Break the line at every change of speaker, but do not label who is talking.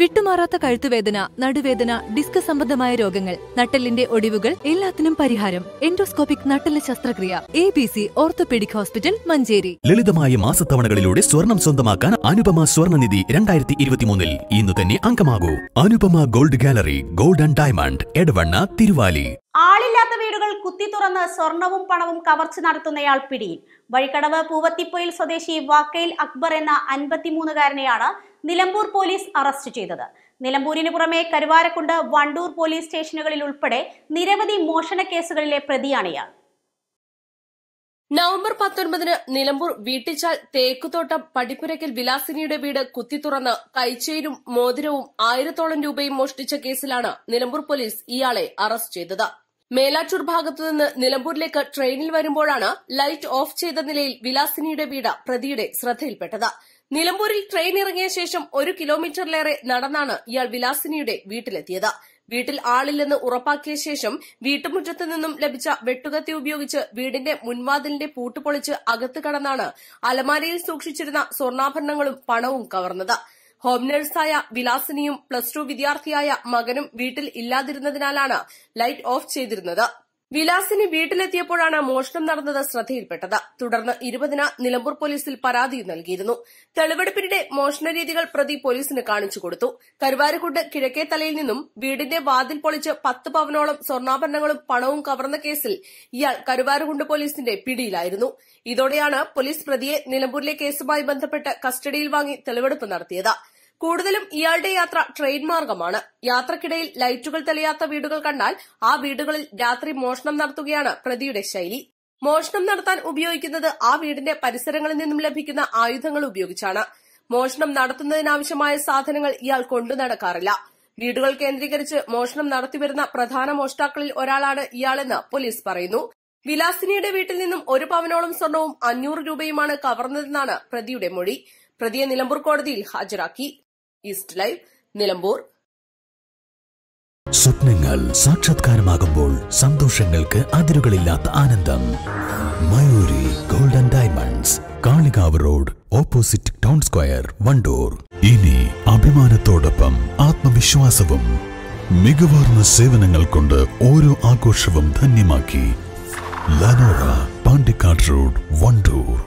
വിട്ടുമാറാത്ത കഴുത്തുവേദന, നടുവേദന, ഡിസ്ക് സംബന്ധമായ രോഗങ്ങൾ, നട്ടെല്ലിന്റെ ഒടിവുകൾ എല്ലാത്തിനും പരിഹാരം. എൻഡോസ്കോപ്പിക് നട്ടെല്ല് ശസ്ത്രക്രിയ. ABC orthopaedic hospital, Manjeri.
ലളിതമായ മാസത്തവണകളിലൂടെ സ്വർണം സ്വന്തമാക്കാൻ അനുപമ സ്വർണ്ണനിധി 2023 ഇന്ന് തന്നെ അംഗമാകൂ. Anupama gold gallery, gold and diamond, Edavanna, Thiruvali.
ആളില്ലാത്ത വീടുകൾ കുത്തി തുറന്ന് സ്വർണവും പണവും കവർച്ച നടത്തുന്നയാൾ പിടിയിൽ. വഴിക്കടവ് പൂവത്തിപ്പൊയിൽ സ്വദേശി വാക്കയിൽ അക്ബർ എന്ന 53-കാരനെയാണ് നിലമ്പൂർ പോലീസ് അറസ്റ്റ് ചെയ്തത്. നിലമ്പൂരിന് പുറമെ കരുവാരക്കുണ്ട്, വണ്ടൂർ പോലീസ് സ്റ്റേഷനുകളിൽ ഉൾപ്പെടെ നിരവധി മോഷണ കേസുകളിലെ പ്രതിയാണ് ഇയാൾ.
നവംബർ 19 നിലമ്പൂർ വീട്ടിച്ചാൽ തേക്കുതോട്ടം പടിപ്പുരയ്ക്കൽ വിലാസിനിയുടെ വീട് കുത്തിത്തുറന്ന് കൈച്ചെയിനും മോതിരവും 1000-ഓളം രൂപയും മോഷ്ടിച്ച കേസിലാണ് നിലമ്പൂർ പോലീസ് ഇയാളെ അറസ്റ്റ് ചെയ്തത്. മേലാറ്റൂർ ഭാഗത്തുനിന്ന് നിലമ്പൂരിലേക്ക് ട്രെയിനിൽ വരുമ്പോഴാണ് ലൈറ്റ് ഓഫ് ചെയ്ത നിലയിൽ വിലാസിനിയുടെ വീട് പ്രതിയുടെ ശ്രദ്ധയിൽപ്പെട്ടത്. നിലമ്പൂരിൽ ട്രെയിൻ ഇറങ്ങിയ ശേഷം 1 കിലോമീറ്ററിലേറെ നടന്നാണ് ഇയാൾ വിലാസിനിയുടെ വീട്ടിലെത്തിയത്. വീട്ടിൽ ആളില്ലെന്ന് ഉറപ്പാക്കിയ ശേഷം വീട്ടുമുറ്റത്തു നിന്നും ലഭിച്ച വെട്ടുകത്തി ഉപയോഗിച്ച് വീടിന്റെ മുൻവാതിലിന്റെ പൂട്ട് പൊളിച്ച് അകത്ത് കടന്നാണ് അലമാരയിൽ സൂക്ഷിച്ചിരുന്ന സ്വർണ്ണാഭരണങ്ങളും പണവും കവർന്നത്. ഹോം നഴ്സായ വിലാസിനിയും +2 വിദ്യാർത്ഥിയായ മകനും വീട്ടിൽ ഇല്ലാതിരുന്നതിനാലാണ് ലൈറ്റ് ഓഫ് ചെയ്തിരുന്നത്. വിലാസിനി വീട്ടിലെത്തിയപ്പോഴാണ് മോഷണം നടന്നത് ശ്രദ്ധയിൽപ്പെട്ടത്. തുടർന്ന് 20-ന് നിലമ്പൂർ പോലീസിൽ പരാതി നൽകിയിരുന്നു. തെളിവെടുപ്പിനിടെ മോഷണ രീതികൾ പ്രതി പോലീസിന് കാണിച്ചു കൊടുത്തു. കരുവാരക്കുണ്ട് കിഴക്കേ തലയിൽ നിന്നും വീടിന്റെ വാതിൽ പൊളിച്ച് 10 പവനോളം സ്വർണ്ണാഭരണങ്ങളും പണവും കവർന്ന കേസിൽ ഇയാൾ കരുവാരക്കുണ്ട് പോലീസിന്റെ പിടിയിലായിരുന്നു. ഇതോടെയാണ് പോലീസ് പ്രതിയെ നിലമ്പൂരിലെ കേസുമായി ബന്ധപ്പെട്ട് കസ്റ്റഡിയിൽ വാങ്ങി തെളിവെടുപ്പ് നടത്തിയത്. കൂടുതലും ഇയാളുടെ യാത്ര ട്രെയിൻ മാർഗമാണ്. യാത്രക്കിടയിൽ ലൈറ്റുകൾ തെളിയാത്ത വീടുകൾ കണ്ടാൽ ആ വീടുകളിൽ രാത്രി മോഷണം നടത്തുകയാണ് പ്രതിയുടെ ശൈലി. മോഷണം നടത്താൻ ഉപയോഗിക്കുന്നത് ആ വീടിന്റെ പരിസരങ്ങളിൽ നിന്നും ലഭിക്കുന്ന ആയുധങ്ങൾ ഉപയോഗിച്ചാണ്. മോഷണം നടത്തുന്നതിനാവശ്യമായ സാധനങ്ങൾ ഇയാൾ കൊണ്ടു നടക്കാറില്ല. വീടുകൾ കേന്ദ്രീകരിച്ച് മോഷണം നടത്തിവരുന്ന പ്രധാന മോഷ്ടാക്കളിൽ ഒരാളാണ് ഇയാളെന്ന് പോലീസ് പറയുന്നു. വിലാസിനിയുടെ വീട്ടിൽ നിന്നും 1 പവനോളം സ്വർണവും 500 രൂപയുമാണ് കവർന്നതെന്നാണ് പ്രതിയുടെ മൊഴി. പ്രതിയെ നിലമ്പൂർ കോടതിയിൽ ഹാജരാക്കി. East live, Nilambur.
സ്വപ്നങ്ങൾ സാക്ഷാത്കാരമാകുമ്പോൾ സന്തോഷങ്ങൾക്ക് അതിരുകളില്ലാത്ത ആനന്ദം. Mayuri gold and diamonds, Kalikavu road, opposite town square, Wandoor. ഇനി അഭിമാനത്തോടൊപ്പം ആത്മവിശ്വാസവും. മികവാർന്ന സേവനങ്ങൾ കൊണ്ട് ഓരോ ആഘോഷവും ധന്യമാക്കി. ലനോറ, പാണ്ടിക്കാട് റോഡ്, വണ്ടൂർ.